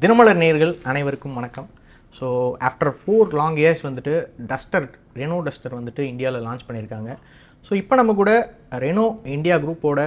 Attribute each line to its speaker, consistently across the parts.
Speaker 1: தினமலர் நேயர்கள் அனைவருக்கும் வணக்கம். ஸோ ஆஃப்டர் 4 லாங் இயர்ஸ் வந்துட்டு ரெனோ டஸ்டர் வந்துட்டு இந்தியாவில் லான்ச் பண்ணியிருக்காங்க. ஸோ இப்போ நம்ம கூட ரெனோ இந்தியா குரூப்போட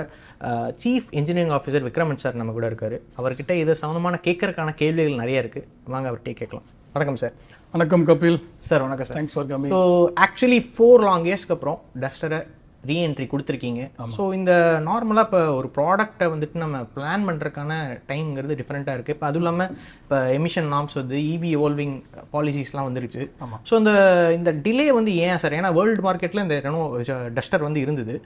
Speaker 1: chief engineering officer Vikraman sir நம்ம கூட இருக்கார். அவர்கிட்ட இது சம்மந்தமான கேட்கறதுக்கான கேள்விகள் நிறைய இருக்குது. வாங்க அவர்கிட்ட கேட்கலாம். வணக்கம் சார்.
Speaker 2: வணக்கம் கபில்
Speaker 1: சார். வணக்கம் sir.
Speaker 2: Thanks for coming.
Speaker 1: So actually 4 long இயர்ஸ்க்கு அப்புறம் டஸ்டரை ரீஎன்ட்ரி கொடுத்துருக்கீங்க. ஸோ இந்த நார்மலாக இப்போ ஒரு ப்ராடக்டை வந்துட்டு நம்ம பிளான் பண்ணுறதுக்கான டைம்ங்கிறது டிஃப்ரெண்ட்டாக இருக்குது. இப்போ அதுவும் இல்லாமல் இப்போ எமிஷன் நார்ம்ஸ் வந்து இவி எவால்விங் பாலிசிஸ்லாம் வந்துருச்சு. ஸோ இந்த டிலே வந்து ஏன் சார்? ஏன்னா வேர்ல்டு மார்க்கெட்டில் இந்த ரெனோ டஸ்டர் வந்து இருந்தது,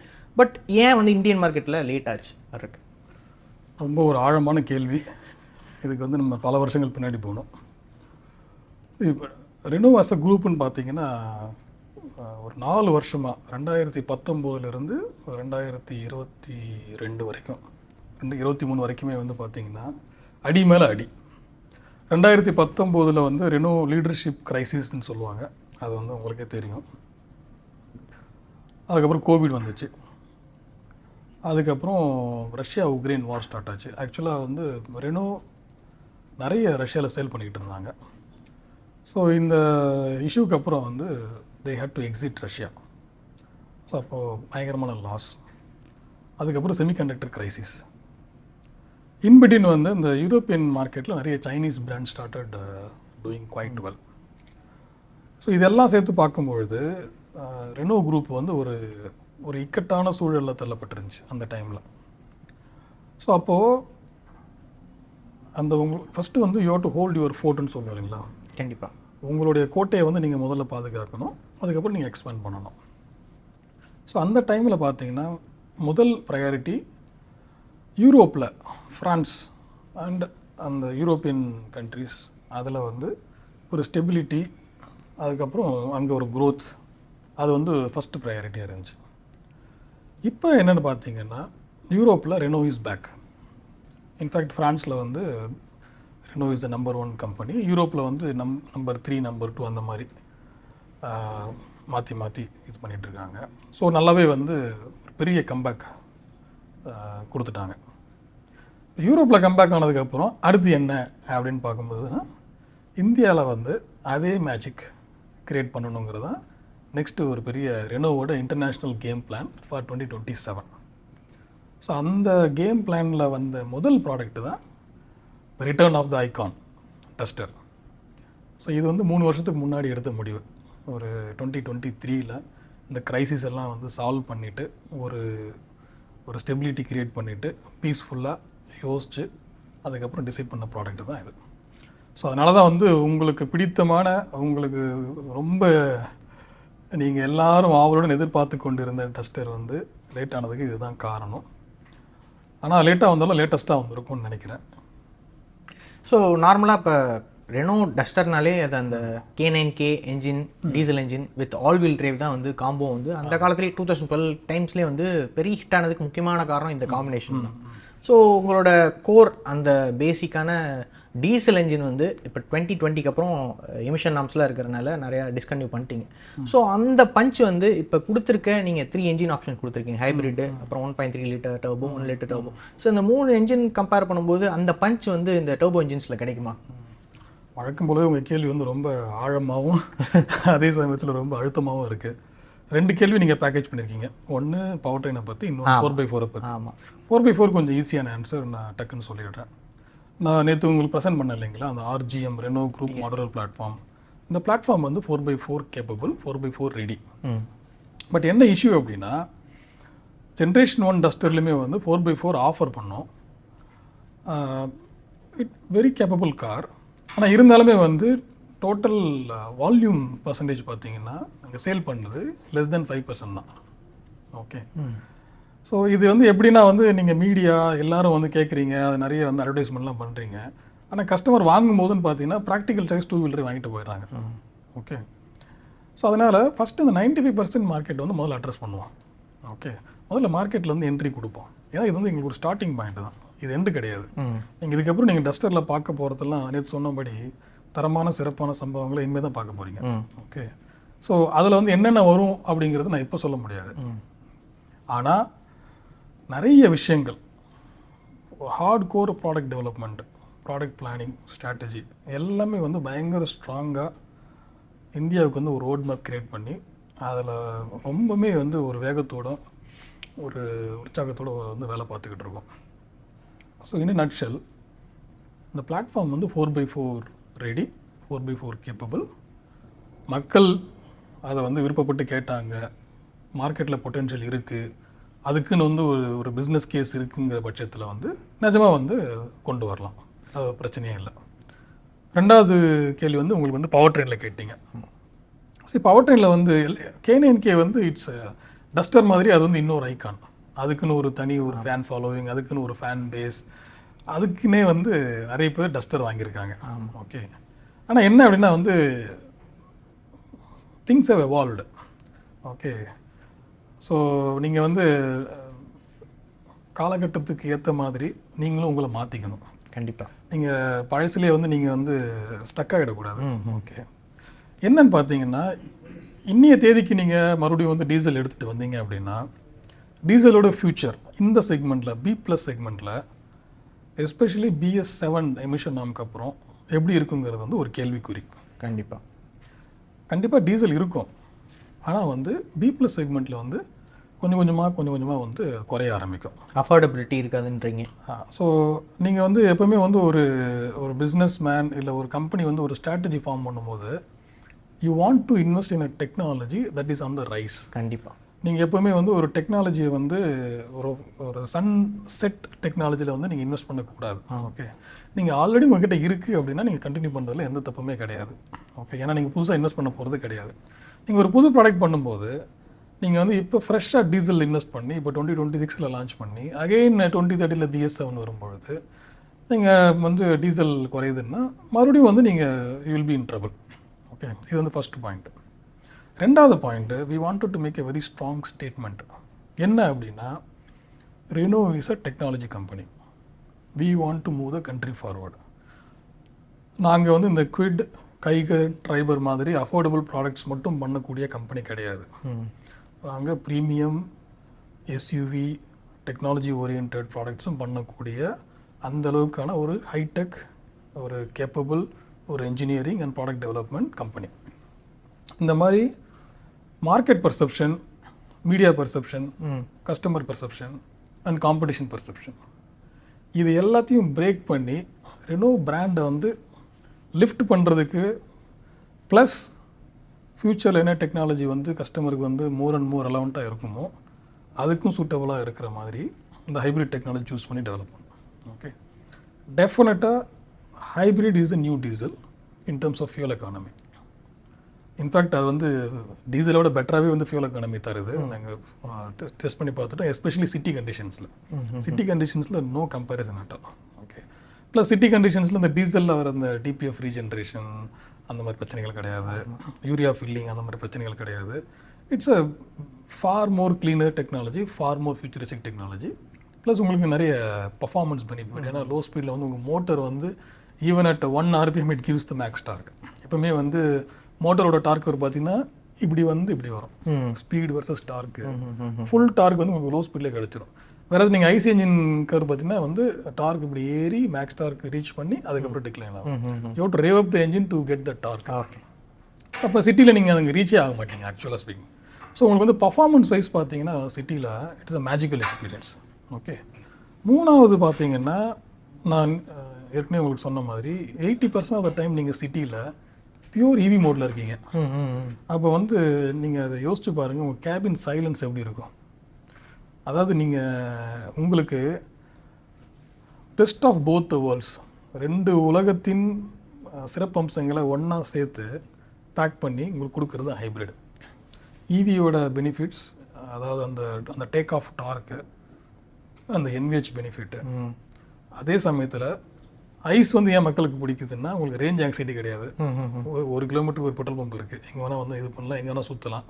Speaker 1: பட் ஏன் வந்து இந்தியன் மார்க்கெட்டில் லேட் ஆச்சு வர்றதுக்கு?
Speaker 2: ரொம்ப ஒரு ஆழமான கேள்வி. இதுக்கு வந்து நம்ம பல வருஷங்கள் பின்னாடி போகணும். இப்போ ரெனோ அஸ் அ குரூப்புன்னு பார்த்தீங்கன்னா ஒரு 4 வருஷமாக 2019 2022 வரைக்கும் 2023 வரைக்குமே வந்து பார்த்திங்கன்னா அடி மேலே அடி. 2019 வந்து ரெனோ லீடர்ஷிப் கிரைசிஸ்ன்னு சொல்லுவாங்க, அது வந்து உங்களுக்கே தெரியும். அதுக்கப்புறம் கோவிட் வந்துச்சு. அதுக்கப்புறம் ரஷ்யா உக்ரைன் வார் ஸ்டார்ட் ஆச்சு. ஆக்சுவலாக வந்து ரெனோ நிறைய ரஷ்யாவில் சேல் பண்ணிக்கிட்டு இருந்தாங்க. ஸோ இந்த இஷ்யூக்கு அப்புறம் வந்து they had to exit Russia. So அப்போது பயங்கரமான லாஸ். அதுக்கப்புறம் செமிகண்டக்டர் கிரைசிஸ். இன்பிட்வீன் வந்து இந்த யூரோப்பியன் மார்க்கெட்டில் நிறைய Chinese brand started doing quite well. So இதெல்லாம் சேர்த்து பார்க்கும்பொழுது ரெனோ குரூப் வந்து ஒரு இக்கட்டான சூழலில் தள்ளப்பட்டிருந்துச்சு அந்த டைமில். ஸோ அப்போது அந்த ஃபஸ்ட்டு வந்து you have to hold your ஃபோர்ட்னு சொல்லுவோம் இல்லைங்களா?
Speaker 1: கண்டிப்பாக
Speaker 2: உங்களுடைய கோட்டையை வந்து நீங்கள் முதல்ல பாதுகாக்கணும், அதுக்கப்புறம் நீங்கள் எக்ஸ்பேண்ட் பண்ணணும். ஸோ அந்த டைமில் பார்த்தீங்கன்னா முதல் ப்ரையாரிட்டி யூரோப்பில் ஃப்ரான்ஸ் அண்ட் அந்த யூரோப்பியன் கண்ட்ரிஸ், அதில் வந்து ஒரு ஸ்டெபிலிட்டி, அதுக்கப்புறம் அங்கே ஒரு க்ரோத், அது வந்து ஃபஸ்ட்டு ப்ரையாரிட்டியாக இருந்துச்சு. இப்போ என்னென்னு பார்த்தீங்கன்னா யூரோப்பில் ரெனோ இஸ் பேக். இன்ஃபேக்ட் ஃப்ரான்ஸில் வந்து Renault is the number 1 company. யூரோப்பில் வந்து நம்பர் 3 நம்பர் 2 அந்த மாதிரி மாற்றி இது பண்ணிகிட்ருக்காங்க. ஸோ நல்லாவே வந்து பெரிய கம்பேக் கொடுத்துட்டாங்க. யூரோப்பில் கம்பேக் ஆனதுக்கப்புறம் அடுத்து என்ன அப்படின்னு பார்க்கும்போதுன்னா இந்தியாவில் வந்து அதே மேஜிக் க்ரியேட் பண்ணணுங்கிறது தான் நெக்ஸ்ட்டு ஒரு பெரிய ரெனோவோட international game plan for 2027. So அந்த கேம் பிளானில் வந்த முதல் ப்ராடக்ட் தான் return of the icon Duster. So இது வந்து 3 வருஷத்துக்கு முன்னாடி எடுத்த முடிவு. ஒரு 2023 இந்த க்ரைசிஸ் எல்லாம் வந்து சால்வ் பண்ணிவிட்டு ஒரு ஸ்டெபிலிட்டி க்ரியேட் பண்ணிவிட்டு பீஸ்ஃபுல்லாக யோசித்து அதுக்கப்புறம் டிசைட் பண்ண ப்ராடக்ட் தான் இது. ஸோ அதனால தான் வந்து உங்களுக்கு பிடித்தமான, உங்களுக்கு ரொம்ப நீங்கள் எல்லாரும் ஆவலுடன் எதிர்பார்த்து கொண்டு இருந்த டஸ்டர் வந்து லேட் ஆனதுக்கு இதுதான் காரணம். ஆனால் லேட்டாக வந்தாலும் லேட்டஸ்ட்டாக வந்திருக்கும்னு நினைக்கிறேன்.
Speaker 1: ஸோ நார்மலாக இப்போ ரெனோ டஸ்டர்னாலே அது அந்த K9K engine, diesel engine with all wheel drive தான் வந்து காம்போ வந்து அந்த காலத்துலேயே 2012 டைம்ஸ்லேயே வந்து பெரிய ஹிட் ஆனதுக்கு முக்கியமான காரணம் இந்த காம்பினேஷன் தான். ஸோ உங்களோட கோர் அந்த பேசிக்கான டீசல் என்ஜின் வந்து இப்போ 2020க்கு அப்புறம் எமிஷன் நார்ம்ஸ்லாம் இருக்கிறனால நிறையா டிஸ்கன்டினியூ பண்ணிட்டீங்க. ஸோ அந்த பஞ்ச் வந்து இப்போ கொடுத்துருக்க நீங்கள் 3 என்ஜின் ஆப்ஷன் கொடுத்துருக்கீங்க, ஹைப்ரிட், அப்புறம் 1.3 litre turbo, 1 litre turbo. So இந்த 3 என்ஜின் கம்பேர் பண்ணும்போது அந்த பஞ்ச் வந்து இந்த டர்போ என்ஜின்ஸில் கிடைக்குமா?
Speaker 2: வழக்கம் போலவே உங்கள் கேள்வி வந்து ரொம்ப ஆழமாகவும் அதே சமயத்தில் ரொம்ப அழுத்தமாகவும் இருக்குது. 2 கேள்வி நீங்கள் பேக்கேஜ் பண்ணியிருக்கீங்க. ஒன்று பவர் ட்ரெயினை பற்றி, இன்னொன்று 4x4 பற்றி. ஆமாம், 4x4 கொஞ்சம் ஈஸியான ஆன்சர், நான் டக்குன்னு சொல்லிடுறேன். நான் நேற்று உங்களுக்கு ப்ரெசென்ட் பண்ண இல்லைங்களா அந்த RGM Renault group modular platform. இந்த பிளாட்ஃபார்ம் வந்து 4x4 capable, 4x4 ready. But என்ன இஷ்யூ அப்படின்னா ஜென்ரேஷன் 1 டஸ்டர்லையுமே வந்து 4x4 ஆஃபர் பண்ணோம். It very capable car. ஆனால் இருந்தாலுமே வந்து டோட்டல் வால்யூம் பர்சன்டேஜ் பார்த்தீங்கன்னா நாங்கள் சேல் பண்ணது லெஸ் தென் 5% தான். ஓகே. ஸோ இது வந்து எப்படின்னா வந்து நீங்கள் மீடியா எல்லோரும் வந்து கேட்குறீங்க, அது நிறைய வந்து அட்வர்டைஸ்மெண்ட்லாம் பண்ணுறீங்க. ஆனால் கஸ்டமர் வாங்கும்போதுன்னு பார்த்தீங்கன்னா ப்ராக்டிக்கல் சைஸ் 2 வீலர் வாங்கிட்டு போயிடுறாங்க. ஓகே. ஸோ அதனால் ஃபஸ்ட்டு இந்த 95% மார்க்கெட் வந்து முதல்ல அட்ரஸ் பண்ணுவோம். ஓகே. முதல்ல மார்க்கெட்டில் வந்து என்ட்ரி கொடுப்போம். ஏன்னா இது வந்து எங்களுக்கு ஒரு ஸ்டார்டிங் பாயிண்ட் தான், இது எண்டு கிடையாது. நீங்கள் இதுக்கப்புறம் நீங்கள் டஸ்டரில் பார்க்க போகிறதெல்லாம் நேற்று சொன்னபடி தரமான சிறப்பான சம்பவங்களை இனிமேல் தான் பார்க்க போகிறீங்க. ஓகே. ஸோ அதில் வந்து என்னென்ன வரும் அப்படிங்கிறது நான் இப்போ சொல்ல முடியாது. ஆனால் நிறைய விஷயங்கள் hard core product development, product planning strategy எல்லாமே வந்து பயங்கர ஸ்ட்ராங்காக இந்தியாவுக்கு வந்து ஒரு ரோட் மேப் கிரியேட் பண்ணி அதில் ரொம்பவுமே வந்து ஒரு வேகத்தோட ஒரு உற்சாகத்தோடு வந்து வேலை பார்த்துக்கிட்டு இருக்கோம். ஸோ இன் நட்ஷெல் இந்த பிளாட்ஃபார்ம் வந்து 4x4 ரெடி, 4x4 கேப்பபிள். மக்கள் அதை வந்து விருப்பப்பட்டு கேட்டாங்க, மார்க்கெட்டில் பொட்டென்ஷியல் இருக்குது, அதுக்குன்னு வந்து ஒரு பிஸ்னஸ் கேஸ் இருக்குங்கிற பட்சத்தில் வந்து நிஜமாக வந்து கொண்டு வரலாம், அது பிரச்சனையே இல்லை. ரெண்டாவது கேள்வி வந்து உங்களுக்கு வந்து பவர் ட்ரெயினில் கேட்டிங்க. சரி, பவர் ட்ரெயினில் வந்து K9K வந்து இட்ஸ் டஸ்டர் மாதிரி, அது வந்து இன்னொரு ஐக்கான், அதுக்குன்னு ஒரு தனி ஒரு ஃபேன் ஃபாலோவிங், அதுக்குன்னு ஒரு ஃபேன் பேஸ், அதுக்குன்னே வந்து நிறைய பேர் டஸ்டர் வாங்கியிருக்காங்க. ஓகே, ஆனால் என்ன அப்படின்னா வந்து things how evolved. Okay, so நீங்கள் வந்து காலகட்டத்துக்கு ஏற்ற மாதிரி நீங்களும் உங்களை மாற்றிக்கணும்.
Speaker 1: கண்டிப்பாக
Speaker 2: நீங்கள் பழசுலேயே வந்து நீங்கள் வந்து ஸ்டக் ஆகிடக்கூடாது. ஓகே, என்னன்னு பார்த்தீங்கன்னா இன்னைய தேதிக்கு நீங்கள் மறுபடியும் வந்து டீசல் எடுத்துகிட்டு வந்தீங்க அப்படின்னா டீசலோட ஃப்யூச்சர் இந்த செக்மெண்ட்டில் B+ செக்மெண்ட்டில் எஸ்பெஷலி BS7 எமிஷன் நாமுக்கு அப்புறம் எப்படி இருக்குங்கிறது வந்து ஒரு கேள்விக்குறி. கண்டிப்பாக டீசல் இருக்கும், ஆனால் வந்து B+ செக்மெண்ட்டில் வந்து கொஞ்சம் கொஞ்சமாக வந்து குறைய ஆரம்பிக்கும்,
Speaker 1: அஃபோர்டபிலிட்டி இருக்காதுன்றீங்க.
Speaker 2: ஸோ நீங்கள் வந்து எப்போவுமே வந்து ஒரு பிஸ்னஸ் மேன் இல்லை ஒரு கம்பெனி வந்து ஒரு ஸ்ட்ராட்டஜி ஃபார்ம் பண்ணும்போது you want to invest in a technology that is on the rise.
Speaker 1: கண்டிப்பாக
Speaker 2: நீங்கள் எப்போவுமே வந்து ஒரு டெக்னாலஜியை வந்து ஒரு சன்செட் டெக்னாலஜியில் வந்து நீங்கள் இன்வெஸ்ட் பண்ணக்கூடாது. ஓகே, நீங்கள் ஆல்ரெடி உங்ககிட்ட இருக்குது அப்படின்னா நீங்கள் கண்டினியூ பண்ணுறதுல எந்த தப்புமே கிடையாது. ஓகே, ஏன்னா நீங்கள் புதுசாக இன்வெஸ்ட் பண்ண போகிறது கிடையாது. நீங்கள் ஒரு புது ப்ராடக்ட் பண்ணும்போது நீங்கள் வந்து இப்போ ஃப்ரெஷ்ஷாக டீசல் இன்வெஸ்ட் பண்ணி இப்போ 2026 லான்ச் பண்ணி அகெயின் 2030 BS7 வரும்பொழுது நீங்கள் வந்து டீசல் குறையுதுன்னா மறுபடியும் வந்து நீங்கள் you will be in trouble. Okay, இது வந்து ஃபர்ஸ்ட் பாயிண்ட். ரெண்டாவது point, we wanted to make a very strong statement. என்ன அப்படின்னா Renault is a technology company, we want to move the country forward. நாங்கள் வந்து இந்த குவிட், கைகர், ட்ரைபர் மாதிரி affordable products மட்டும் பண்ணக்கூடிய கம்பெனி கிடையாது. நாங்கள் ப்ரீமியம், எஸ்யூவி, டெக்னாலஜி ஓரியன்ட் ப்ராடக்ட்ஸும் பண்ணக்கூடிய அந்த அளவுக்கான ஒரு ஹைடெக், ஒரு கேப்பபிள், ஒரு engineering and product development company. இந்த மாதிரி market perception, media perception, customer perception and competition perception, இது எல்லாத்தையும் பிரேக் பண்ணி ரெனோ பிராண்டை வந்து லிஃப்ட் பண்ணுறதுக்கு ப்ளஸ் ஃப்யூச்சரில் என்ன டெக்னாலஜி வந்து கஸ்டமருக்கு வந்து மோர் அண்ட் மோர் ரெலவெண்ட்டாக இருக்குமோ அதுக்கும் சூட்டபுளாக இருக்கிற மாதிரி இந்த ஹைப்ரிட் டெக்னாலஜி சூஸ் பண்ணி டெவலப் பண்ணணும். ஓகே, டெஃபினட்டாக hybrid is a new diesel in terms of fuel economy. In fact அது வந்து டீசலோட பெட்டராகவே வந்து ஃபியூல் எக்கானமி தருது. நாங்கள் டெஸ்ட் பண்ணி பார்த்துட்டோம், எஸ்பெஷலி சிட்டி கண்டிஷன்ஸில் no comparison at all. Okay, plus city கண்டிஷன்ஸில் இந்த டீசலில் வர அந்த டிபிஎஃப் ரீஜென்ரேஷன் அந்த மாதிரி பிரச்சனைகள் கிடையாது, யூரியா ஃபில்லிங் அந்த மாதிரி பிரச்சனைகள் கிடையாது. It's a for more cleaner technology, for more futuristic technology. Plus உங்களுக்கு நிறைய பர்ஃபார்மன்ஸ் பெனிஃபிட். ஏன்னா லோ ஸ்பீடில் வந்து உங்கள் மோட்டர் வந்து even at 1 RPM it gives the max torque. எப்பவுமே வந்து மோட்டரோட டார்க் ஒரு பார்த்தீங்கன்னா இப்படி வரும், speed versus torque. Full torque வந்து உங்களுக்கு லோ ஸ்பீட்லேயே கிடச்சிரும். வேற நீங்கள் ஐசி என்ஜின் கர் பார்த்தீங்கன்னா வந்து டார்க் இப்படி ஏறி மேக்ஸ் டார்க் ரீச் பண்ணி அதுக்கப்புறம் டிக்ளைன் ஆகும். You have to rev up the engine to get the torque. அப்போ சிட்டியில் நீங்கள் அங்கே ரீச்சே ஆக மாட்டீங்க ஆக்சுவலாக ஸ்பீக்கிங். ஸோ உங்களுக்கு வந்து பர்ஃபார்மன்ஸ் வைஸ் பார்த்தீங்கன்னா சிட்டியில் it's a magical experience. Okay, மூணாவது பார்த்தீங்கன்னா நான் ஏற்கனவே உங்களுக்கு சொன்ன மாதிரி 80% ஆஃப் த டைம் நீங்கள் சிட்டியில் பியூர் இவி மோடில் இருக்கீங்க. அப்போ வந்து நீங்கள் அதை யோசிச்சு பாருங்கள், உங்கள் கேபின் சைலன்ஸ் எப்படி இருக்கும். அதாவது நீங்கள் உங்களுக்கு best of both the worlds, ரெண்டு உலகத்தின் சிறப்பம்சங்களை ஒன்றா சேர்த்து பேக் பண்ணி உங்களுக்கு கொடுக்குறது ஹைப்ரிட். ஈவியோட பெனிஃபிட்ஸ், அதாவது அந்த டேக் ஆஃப் டார்க்கு, அந்த என்விஹெச் பெனிஃபிட்டு. அதே சமயத்தில் ஐஸ் வந்து ஏன் மக்களுக்கு பிடிக்குதுன்னா உங்களுக்கு ரேஞ்ச் ஆங்ஸைட்டி கிடையாது. 1 கிலோமீட்டருக்கு ஒரு பெட்ரோல் பம்ப் இருக்குது, எங்கே வேணால் வந்து இது பண்ணலாம், எங்கே வேணால் சுற்றலாம்.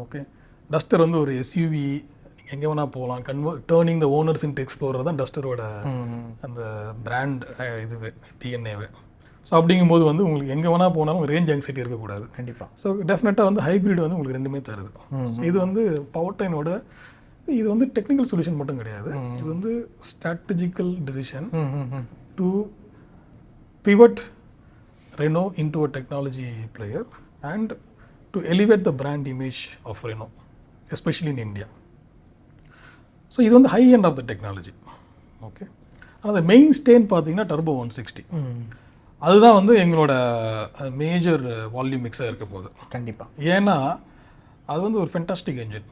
Speaker 2: ஓகே, டஸ்டர் வந்து ஒரு எஸ்யூவி, எங்கே வேணால் போகலாம். Turning the owners into explorer தான் டஸ்டரோட அந்த பிராண்ட் இதுவே, டிஎன்ஏவே. ஸோ அப்படிங்கும்போது வந்து உங்களுக்கு எங்கே வேணால் போனாலும் ரேஞ்ச் ஆங்ஸைட்டி இருக்கக்கூடாது.
Speaker 1: கண்டிப்பாக.
Speaker 2: ஸோ டெஃபினட்டாக வந்து ஹைப்ரிட் வந்து உங்களுக்கு ரெண்டுமே தருது. இது வந்து பவர் ட்ரெயினோட, இது வந்து டெக்னிக்கல் சொல்யூஷன் மட்டும் கிடையாது, இது வந்து strategical decision to pivot Renault into a technology player and to elevate the brand image of Renault, especially in India. So இது வந்து high end of the technology. Okay, ஆனால் அந்த மெயின் ஸ்டேன் பார்த்தீங்கன்னா turbo 160. அதுதான் வந்து எங்களோட மேஜர் வால்யூம் மிக்ஸாக இருக்க போகுது
Speaker 1: கண்டிப்பாக.
Speaker 2: ஏன்னா அது வந்து ஒரு fantastic engine,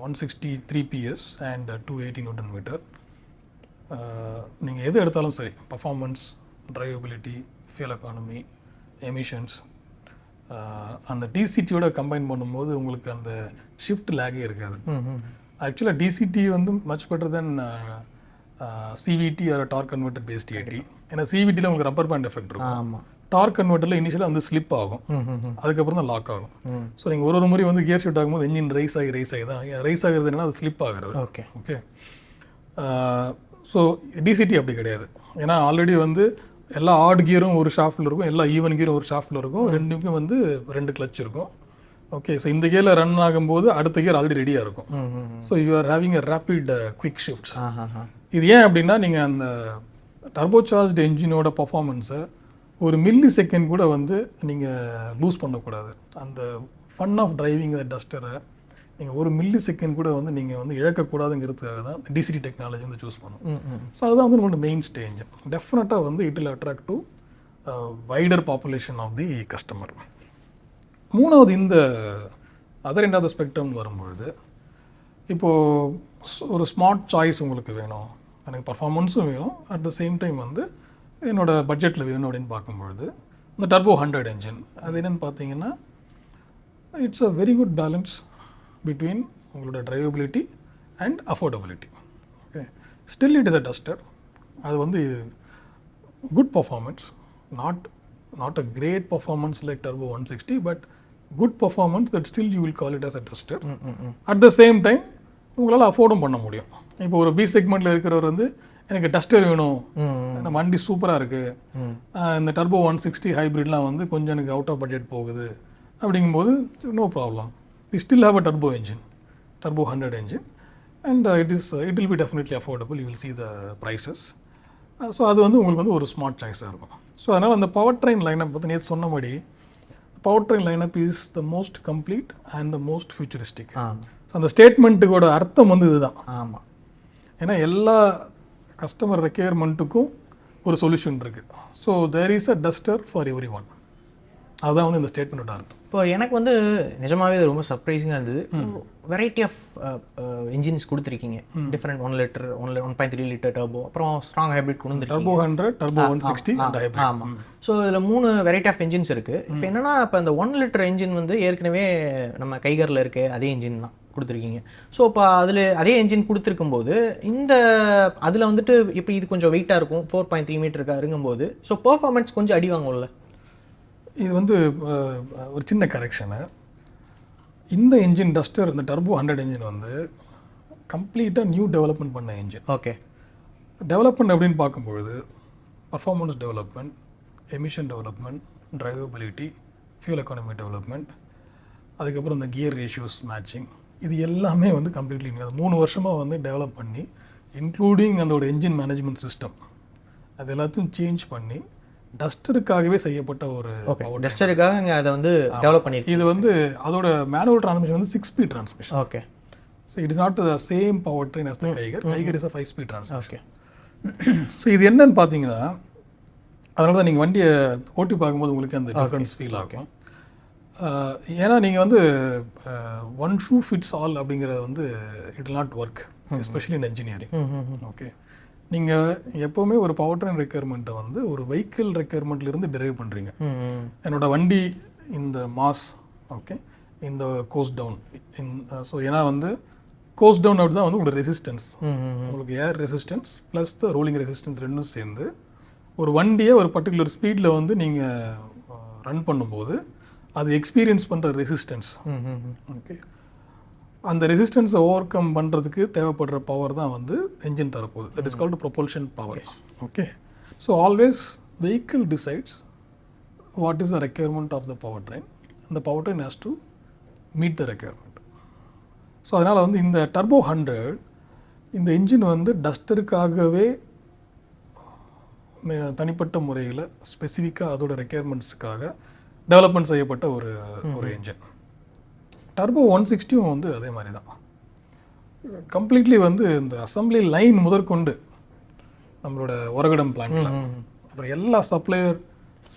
Speaker 2: 163 PS and 280 Nm. நீங்கள் எது எடுத்தாலும் சரி, performance, drivability, fuel economy, emissions, அந்த டிசிடியோட கம்பைன் பண்ணும்போது உங்களுக்கு அந்த ஷிஃப்ட் லேகே இருக்காது. ஆக்சுவலாக டிசிடி வந்து much better than CVT or torque converter based AT. ஏன்னா சிவிடியில் உங்களுக்கு ரப்பர் பேண்ட் எஃபெக்ட் இருக்கும், டார்க் கன்வெர்ட்டரில் இனிஷியலாக வந்து ஸ்லிப் ஆகும், அதுக்கப்புறம் தான் லாக் ஆகும். ஸோ நீங்கள் ஒரு முறை வந்து கியர் ஷிஃப்ட் ஆகும்போது என்ஜின் ரைஸ் ஆகி தான் ரைஸ் ஆகிறது என்னன்னா அது ஸ்லிப் ஆகிறது.
Speaker 1: Okay
Speaker 2: okay. ஸோ டிசிடி அப்படி கிடையாது. ஏன்னா ஆல்ரெடி வந்து எல்லா ஆட் கியரும் ஒரு ஷாஃப்டில் இருக்கும், எல்லா ஈவன் கியரும் ஒரு ஷாஃப்டில் இருக்கும், ரெண்டுமே வந்து 2 கிளச் இருக்கும். ஓகே, ஸோ இந்த கியரில் ரன் ஆகும்போது அடுத்த கியர் ஆல்ரெடி ரெடியாக இருக்கும். So you are having a rapid quick shifts. இது ஏன் அப்படின்னா நீங்கள் அந்த டர்போ சார்ஜ்டு என்ஜினோட பர்ஃபார்மன்ஸை ஒரு மில்லி செகண்ட் கூட வந்து நீங்கள் லூஸ் பண்ணக்கூடாது. அந்த ஃபன் ஆஃப் டிரைவிங் டஸ்டரை நீங்கள் ஒரு மில்லி செகண்ட் கூட வந்து நீங்கள் வந்து இழக்கக்கூடாதுங்கிறதுக்காக தான் டிசிடி டெக்னாலஜி வந்து சூஸ் பண்ணும். ஸோ அதுதான் வந்து நம்மளோட மெயின் ஸ்டேஜ். டெஃபினட்டாக வந்து it will attract to wider population of the customer. மூணாவது, இந்த other end of the spectrum வரும்பொழுது இப்போது ஒரு ஸ்மார்ட் சாய்ஸ் உங்களுக்கு வேணும், எனக்கு பர்ஃபார்மன்ஸும் வேணும், அட் த சேம் டைம் வந்து என்னோட பட்ஜெட்டில் வேணும் அப்படின்னு பார்க்கும்பொழுது இந்த டர்போ 100 என்ஜின் அது என்னென்னு பார்த்தீங்கன்னா it's a very good balance between உங்களோட drivability and affordability. Okay, still it is a Duster. அது வந்து good performance, not a great performance like turbo 160, but good performance that still you will call it as a Duster. At the same time உங்களால் அஃபோர்டும் பண்ண முடியும். இப்போ ஒரு B செக்மெண்ட்டில் இருக்கிறவர் வந்து எனக்கு டஸ்டர் வேணும், இந்த வண்டி சூப்பராக இருக்குது, இந்த டர்போ 160 ஹைப்ரிட்லாம் வந்து கொஞ்சம் எனக்கு அவுட் ஆஃப் பட்ஜெட் போகுது அப்படிங்கும்போது no problem, we still have a turbo engine, turbo 100 engine, and it will be definitely affordable. You will see the prices. So அது வந்து உங்களுக்கு வந்து ஒரு ஸ்மார்ட் சாய்ஸாக இருக்கும். ஸோ அதனால் அந்த பவர் ட்ரெயின் லைனப் பார்த்து நேற்று சொன்னபடி power train lineup is the most complete and the most futuristic. So அந்த ஸ்டேட்மெண்ட்டுக்கோட அர்த்தம் வந்து இதுதான்.
Speaker 1: ஆமாம்,
Speaker 2: ஏன்னா எல்லா கஸ்டமர் ரெக்யர்மெண்ட்டுக்கும் ஒரு சொல்யூஷன் இருக்குது. So there is a Duster for every one. அதுதான் வந்து இந்த ஸ்டேட்மெண்ட்டோட அர்த்தம்.
Speaker 1: இப்போ எனக்கு வந்து நிஜமாவே இது ரொம்ப சர்ப்ரைசிங்காக இருந்தது. வெரைட்டி ஆஃப் இன்ஜின்ஸ் கொடுத்துருக்கீங்க, டிஃப்ரெண்ட் 1 லிட்டர் 1.3 லிட்டர் டர்போ, அப்புறம் ஸ்ட்ராங் ஹைப்ரிட் கொண்டு வந்து
Speaker 2: டர்போ 100, டர்போ 160 அண்ட் ஹைப்ரிட்.
Speaker 1: ஆமாம். ஸோ இதில் 3 வெரைட்டி ஆஃப் என்ஜின்ஸ் இருக்குது. இப்போ என்னன்னா, இப்போ அந்த 1 லிட்டர் என்ஜின் வந்து ஏற்கனவே நம்ம கைகரில் இருக்க அதே என்ஜின் தான் கொடுத்துருக்கீங்க. ஸோ இப்போ அதில் அதே என்ஜின் கொடுத்துருக்கும்போது இந்த அதில் வந்துட்டு இப்போ இது கொஞ்சம் வெயிட்டாக இருக்கும், 4.3 மீட்டருக்கு இருக்கும்போது, ஸோ பெர்ஃபார்மன்ஸ் கொஞ்சம் அடி வாங்கும்ல.
Speaker 2: இது வந்து ஒரு சின்ன கரெக்ஷனு. இந்த என்ஜின் டஸ்டர், இந்த டர்போ 100 என்ஜின் வந்து கம்ப்ளீட்டாக நியூ டெவலப்மெண்ட் பண்ண என்ஜின்.
Speaker 1: ஓகே,
Speaker 2: டெவலப்மெண்ட் அப்படின்னு பார்க்கும்பொழுது performance development, emission development, drivability, fuel economy development, அதுக்கப்புறம் இந்த கியர் ரேஷியோஸ் மேட்சிங், இது எல்லாமே வந்து கம்ப்ளீட்லி நியூ. 3 வருஷமாக வந்து டெவலப் பண்ணி இன்க்ளூடிங் அதோட என்ஜின் மேனேஜ்மெண்ட் சிஸ்டம் அது எல்லாத்தையும் சேஞ்ச் பண்ணி டஸ்டருக்காகவே செய்யப்பட்ட ஒரு
Speaker 1: டஸ்டருக்காக நீங்கள் அதை வந்து டெவலப் பண்ணியிருக்கீங்க.
Speaker 2: இது வந்து அதோட மேனுவல் டிரான்ஸ்மிஷன் வந்து 6 speed transmission.
Speaker 1: Okay,
Speaker 2: so it is not the same power train as the Kiger is a 5 speed transmission.
Speaker 1: Okay,
Speaker 2: so இது என்னன்னு பார்த்தீங்கன்னா, அதனால தான் நீங்கள் வண்டியை ஓட்டி பார்க்கும்போது உங்களுக்கு அந்த டிஃப்ரென்ஸ் ஃபீல் ஆகும். ஏன்னா நீங்கள் வந்து ஒன் ஷூ ஃபிட்ஸ் ஆல் அப்படிங்கிறது வந்து it will not work, especially in engineering. Okay, நீங்கள் எப்போவுமே ஒரு பவர் ட்ரெயின் ரெக்யர்மெண்ட்டை வந்து ஒரு வெஹிக்கிள் ரெக்யர்மெண்ட்லேருந்து டிரைவ் பண்ணுறீங்க. என்னோட வண்டி இந்த மாஸ், ஓகே, இந்த கோஸ்ட் டவுன், ஸோ ஏன்னா வந்து கோஸ்ட் டவுன் அப்படி தான் வந்து உங்களோட ரெசிஸ்டன்ஸ், உங்களுக்கு ஏர் ரெசிஸ்டன்ஸ் ப்ளஸ் த ரோலிங் ரெசிஸ்டன்ஸ் ரெண்டும் சேர்ந்து ஒரு வண்டியை ஒரு பர்டிகுலர் ஸ்பீடில் வந்து நீங்கள் ரன் பண்ணும்போது அது எக்ஸ்பீரியன்ஸ் பண்ணுற ரெசிஸ்டன்ஸ். ஓகே, அந்த ரெசிஸ்டன்ஸை ஓவர் கம் பண்ணுறதுக்கு தேவைப்படுற பவர் தான் வந்து என்ஜின் தரப்போகுது. That is called propulsion power. Okay, so always vehicle decides what is the requirement of the power train. அந்த power train has to meet the requirement. So அதனால் வந்து இந்த டர்போ 100 இந்த இன்ஜின் வந்து டஸ்டருக்காகவே தனிப்பட்ட முறையில் ஸ்பெசிஃபிக்காக அதோட ரெக்யர்மெண்ட்ஸுக்காக டெவலப்மெண்ட் செய்யப்பட்ட ஒரு என்ஜின். டர்போ 160 வந்து அதே மாதிரி தான். கம்ப்ளீட்லி வந்து இந்த அசம்பிளி லைன் முதற்கொண்டு நம்மளோட ஒரகடம் பிளான்ட்ல அப்புறம் எல்லா supplier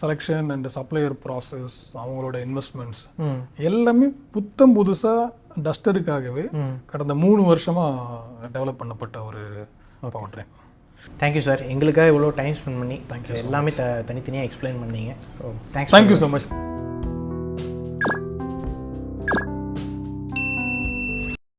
Speaker 2: selection and supplier process, அவங்களோட இன்வெஸ்ட்மெண்ட்ஸ் எல்லாமே புத்தம் புதுசாக டஸ்டருக்காகவே கடந்த 3 வருஷமாக டெவலப் பண்ணப்பட்ட ஒரு பவர் ட்ரெயின்.
Speaker 1: தேங்க்யூ சார், எங்களுக்காக இவ்வளோ டைம் ஸ்பெண்ட் பண்ணி எல்லாமே தனித்தனியாக எக்ஸ்பிளைன் பண்ணீங்க. So
Speaker 2: thank you so much.